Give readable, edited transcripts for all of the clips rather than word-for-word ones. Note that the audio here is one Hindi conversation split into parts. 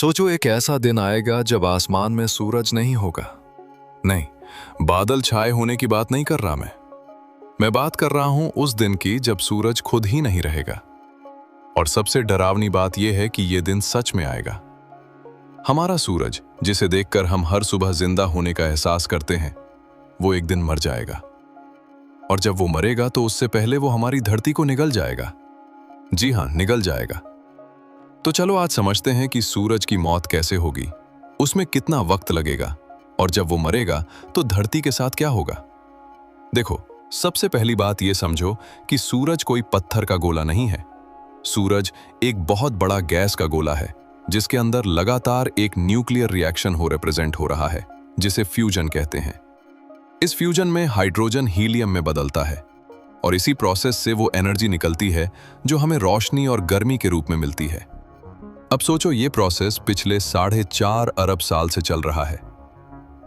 सोचो एक ऐसा दिन आएगा जब आसमान में सूरज नहीं होगा। नहीं, बादल छाए होने की बात नहीं कर रहा मैं बात कर रहा हूं उस दिन की जब सूरज खुद ही नहीं रहेगा। और सबसे डरावनी बात यह है कि यह दिन सच में आएगा। हमारा सूरज, जिसे देखकर हम हर सुबह जिंदा होने का एहसास करते हैं, वो एक दिन मर जाएगा। और जब वो मरेगा तो उससे पहले वो हमारी धरती को निगल जाएगा। जी हां, निगल जाएगा। तो चलो आज समझते हैं कि सूरज की मौत कैसे होगी, उसमें कितना वक्त लगेगा, और जब वो मरेगा तो धरती के साथ क्या होगा। देखो, सबसे पहली बात यह समझो कि सूरज कोई पत्थर का गोला नहीं है। सूरज एक बहुत बड़ा गैस का गोला है, जिसके अंदर लगातार एक न्यूक्लियर रिएक्शन रिप्रेजेंट हो रहा है, जिसे फ्यूजन कहते हैं। इस फ्यूजन में हाइड्रोजन हीलियम में बदलता है, और इसी प्रोसेस से वो एनर्जी निकलती है जो हमें रोशनी और गर्मी के रूप में मिलती है। अब सोचो, ये प्रोसेस पिछले 4.5 अरब साल से चल रहा है।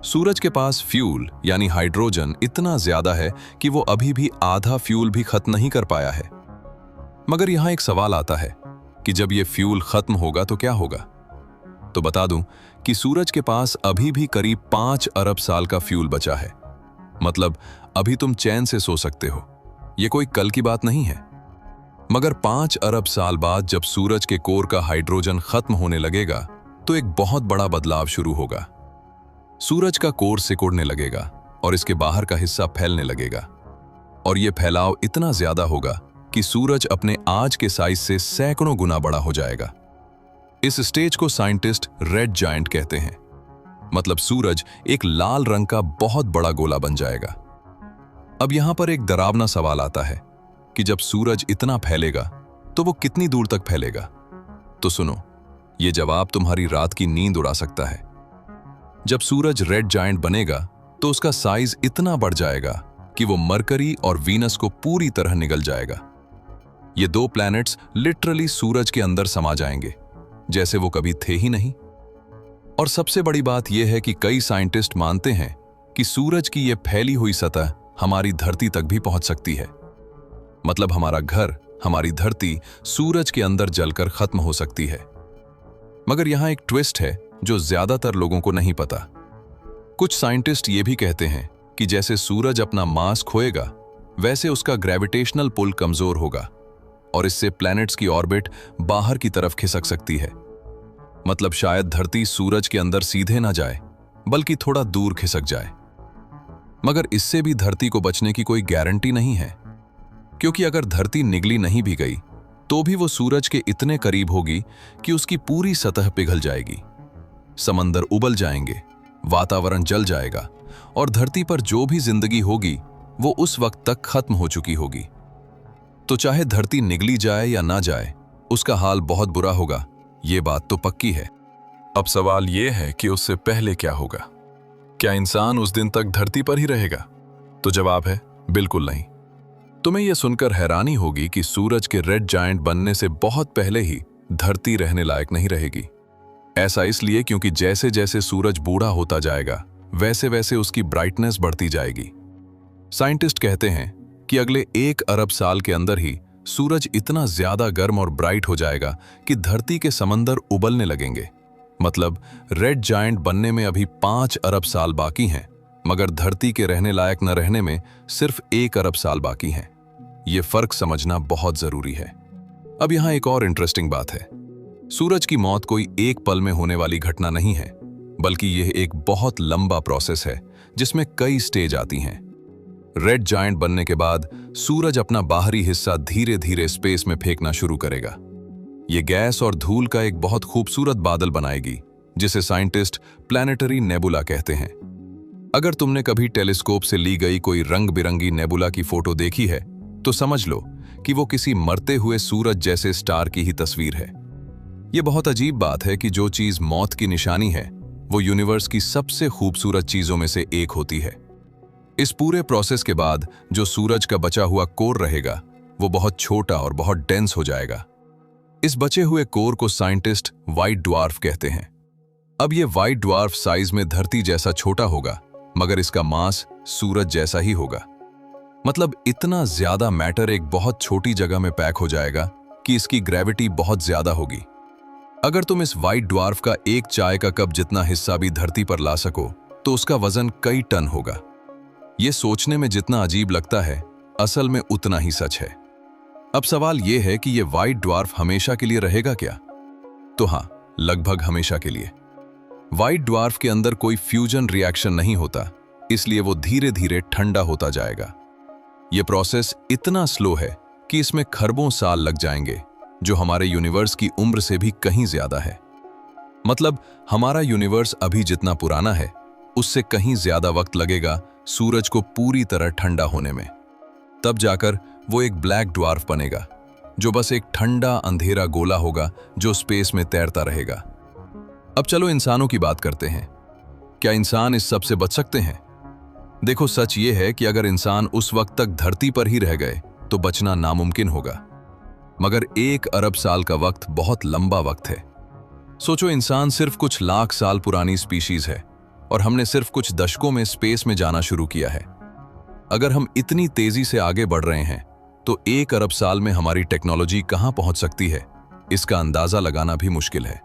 सूरज के पास फ्यूल यानी हाइड्रोजन इतना ज्यादा है कि वो अभी भी आधा फ्यूल भी खत्म नहीं कर पाया है। मगर यहां एक सवाल आता है कि जब ये फ्यूल खत्म होगा तो क्या होगा। तो बता दूं कि सूरज के पास अभी भी करीब 5 अरब साल का फ्यूल बचा है। मतलब अभी तुम चैन से सो सकते हो। ये कोई कल की बात नहीं है। मगर 5 अरब साल बाद जब सूरज के कोर का हाइड्रोजन खत्म होने लगेगा तो एक बहुत बड़ा बदलाव शुरू होगा। सूरज का कोर सिकुड़ने लगेगा और इसके बाहर का हिस्सा फैलने लगेगा, और यह फैलाव इतना ज्यादा होगा कि सूरज अपने आज के साइज से सैकड़ों गुना बड़ा हो जाएगा। इस स्टेज को साइंटिस्ट रेड जायंट कहते हैं। मतलब सूरज एक लाल रंग का बहुत बड़ा गोला बन जाएगा। अब यहां पर एक डरावना सवाल आता है कि जब सूरज इतना फैलेगा तो वो कितनी दूर तक फैलेगा। तो सुनो, ये जवाब तुम्हारी रात की नींद उड़ा सकता है। जब सूरज रेड जायंट बनेगा तो उसका साइज इतना बढ़ जाएगा कि वो मरकरी और वीनस को पूरी तरह निगल जाएगा। ये दो प्लैनेट्स लिटरली सूरज के अंदर समा जाएंगे, जैसे वो कभी थे ही नहीं। और सबसे बड़ी बात यह है कि कई साइंटिस्ट मानते हैं कि सूरज की यह फैली हुई सतह हमारी धरती तक भी पहुंच सकती है। मतलब हमारा घर, हमारी धरती सूरज के अंदर जलकर खत्म हो सकती है। मगर यहां एक ट्विस्ट है जो ज्यादातर लोगों को नहीं पता। कुछ साइंटिस्ट ये भी कहते हैं कि जैसे सूरज अपना मास खोएगा, वैसे उसका ग्रेविटेशनल पुल कमजोर होगा, और इससे प्लैनेट्स की ऑर्बिट बाहर की तरफ खिसक सकती है। मतलब शायद धरती सूरज के अंदर सीधे ना जाए, बल्कि थोड़ा दूर खिसक जाए। मगर इससे भी धरती को बचने की कोई गारंटी नहीं है, क्योंकि अगर धरती निगली नहीं भी गई तो भी वो सूरज के इतने करीब होगी कि उसकी पूरी सतह पिघल जाएगी। समंदर उबल जाएंगे, वातावरण जल जाएगा, और धरती पर जो भी जिंदगी होगी वो उस वक्त तक खत्म हो चुकी होगी। तो चाहे धरती निगली जाए या ना जाए, उसका हाल बहुत बुरा होगा, ये बात तो पक्की है। अब सवाल ये है कि उससे पहले क्या होगा। क्या इंसान उस दिन तक धरती पर ही रहेगा? तो जवाब है बिल्कुल नहीं। तुम्हें यह सुनकर हैरानी होगी कि सूरज के रेड जायंट बनने से बहुत पहले ही धरती रहने लायक नहीं रहेगी। ऐसा इसलिए क्योंकि जैसे जैसे सूरज बूढ़ा होता जाएगा, वैसे वैसे उसकी ब्राइटनेस बढ़ती जाएगी। साइंटिस्ट कहते हैं कि अगले 1 अरब साल के अंदर ही सूरज इतना ज्यादा गर्म और ब्राइट हो जाएगा कि धरती के समंदर उबलने लगेंगे। मतलब रेड जायंट बनने में अभी 5 अरब साल बाकी हैं, मगर धरती के रहने लायक न रहने में सिर्फ 1 अरब साल बाकी हैं। ये फर्क समझना बहुत जरूरी है। अब यहां एक और इंटरेस्टिंग बात है। सूरज की मौत कोई एक पल में होने वाली घटना नहीं है, बल्कि यह एक बहुत लंबा प्रोसेस है जिसमें कई स्टेज आती हैं। रेड जायंट बनने के बाद सूरज अपना बाहरी हिस्सा धीरे धीरे स्पेस में फेंकना शुरू करेगा। यह गैस और धूल का एक बहुत खूबसूरत बादल बनाएगी, जिसे साइंटिस्ट प्लैनेटरी नेबुला कहते हैं। अगर तुमने कभी टेलीस्कोप से ली गई कोई रंग बिरंगी नेबुला की फोटो देखी है तो समझ लो कि वो किसी मरते हुए सूरज जैसे स्टार की ही तस्वीर है। ये बहुत अजीब बात है कि जो चीज मौत की निशानी है, वो यूनिवर्स की सबसे खूबसूरत चीजों में से एक होती है। इस पूरे प्रोसेस के बाद जो सूरज का बचा हुआ कोर रहेगा, वो बहुत छोटा और बहुत डेंस हो जाएगा। इस बचे हुए कोर को साइंटिस्ट व्हाइट ड्वार्फ कहते हैं। अब ये व्हाइट ड्वार्फ साइज में धरती जैसा छोटा होगा, मगर इसका मास सूरज जैसा ही होगा। मतलब इतना ज्यादा मैटर एक बहुत छोटी जगह में पैक हो जाएगा कि इसकी ग्रेविटी बहुत ज्यादा होगी। अगर तुम इस व्हाइट ड्वार्फ का एक चाय का कप जितना हिस्सा भी धरती पर ला सको तो उसका वजन कई टन होगा। यह सोचने में जितना अजीब लगता है, असल में उतना ही सच है। अब सवाल यह है कि यह व्हाइट ड्वार्फ हमेशा के लिए रहेगा क्या? तो हां, लगभग हमेशा के लिए। व्हाइट ड्वार्फ के अंदर कोई फ्यूजन रिएक्शन नहीं होता, इसलिए वो धीरे धीरे ठंडा होता जाएगा। यह प्रोसेस इतना स्लो है कि इसमें खरबों साल लग जाएंगे, जो हमारे यूनिवर्स की उम्र से भी कहीं ज्यादा है। मतलब हमारा यूनिवर्स अभी जितना पुराना है, उससे कहीं ज्यादा वक्त लगेगा सूरज को पूरी तरह ठंडा होने में। तब जाकर वो एक ब्लैक ड्वार्फ बनेगा, जो बस एक ठंडा अंधेरा गोला होगा जो स्पेस में तैरता रहेगा। अब चलो इंसानों की बात करते हैं। क्या इंसान इस सब से बच सकते हैं? देखो, सच ये है कि अगर इंसान उस वक्त तक धरती पर ही रह गए तो बचना नामुमकिन होगा। मगर 1 अरब साल का वक्त बहुत लंबा वक्त है। सोचो, इंसान सिर्फ कुछ लाख साल पुरानी स्पीशीज है और हमने सिर्फ कुछ दशकों में स्पेस में जाना शुरू किया है। अगर हम इतनी तेजी से आगे बढ़ रहे हैं तो 1 अरब साल में हमारी टेक्नोलॉजी कहां पहुंच सकती है, इसका अंदाजा लगाना भी मुश्किल है।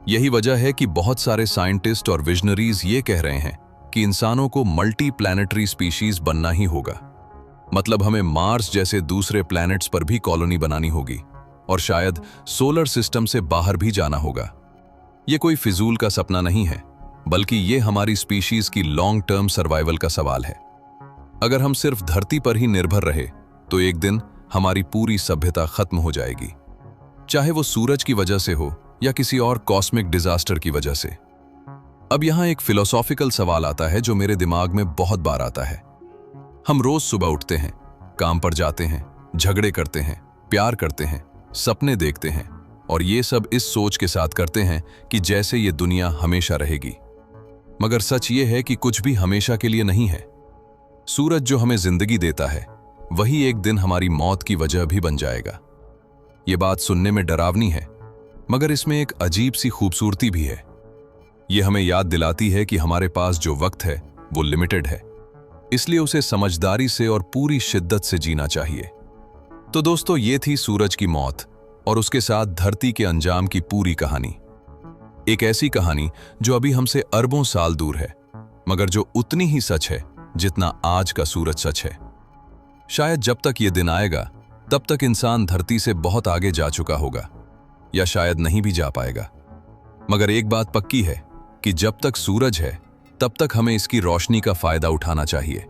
यही वजह है कि बहुत सारे साइंटिस्ट और विजनरीज ये कह रहे हैं कि इंसानों को मल्टी प्लैनेटरी स्पीशीज बनना ही होगा। मतलब हमें मार्स जैसे दूसरे प्लैनेट्स पर भी कॉलोनी बनानी होगी और शायद सोलर सिस्टम से बाहर भी जाना होगा। ये कोई फिजूल का सपना नहीं है, बल्कि ये हमारी स्पीशीज की लॉन्ग टर्म सर्वाइवल का सवाल है। अगर हम सिर्फ धरती पर ही निर्भर रहे तो एक दिन हमारी पूरी सभ्यता खत्म हो जाएगी, चाहे वो सूरज की वजह से हो या किसी और कॉस्मिक डिजास्टर की वजह से। अब यहां एक फिलोसॉफिकल सवाल आता है जो मेरे दिमाग में बहुत बार आता है। हम रोज सुबह उठते हैं, काम पर जाते हैं, झगड़े करते हैं, प्यार करते हैं, सपने देखते हैं, और ये सब इस सोच के साथ करते हैं कि जैसे ये दुनिया हमेशा रहेगी। मगर सच ये है कि कुछ भी हमेशा के लिए नहीं है। सूरज जो हमें जिंदगी देता है, वही एक दिन हमारी मौत की वजह भी बन जाएगा। ये बात सुनने में डरावनी है, मगर इसमें एक अजीब सी खूबसूरती भी है। ये हमें याद दिलाती है कि हमारे पास जो वक्त है वो लिमिटेड है, इसलिए उसे समझदारी से और पूरी शिद्दत से जीना चाहिए। तो दोस्तों, ये थी सूरज की मौत और उसके साथ धरती के अंजाम की पूरी कहानी। एक ऐसी कहानी जो अभी हमसे अरबों साल दूर है, मगर जो उतनी ही सच है जितना आज का सूरज सच है। शायद जब तक ये दिन आएगा तब तक इंसान धरती से बहुत आगे जा चुका होगा, या शायद नहीं भी जा पाएगा। मगर एक बात पक्की है कि जब तक सूरज है तब तक हमें इसकी रोशनी का फायदा उठाना चाहिए।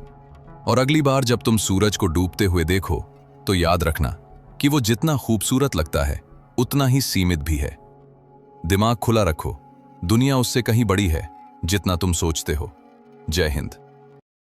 और अगली बार जब तुम सूरज को डूबते हुए देखो तो याद रखना कि वो जितना खूबसूरत लगता है उतना ही सीमित भी है। दिमाग खुला रखो, दुनिया उससे कहीं बड़ी है जितना तुम सोचते हो। जय हिंद।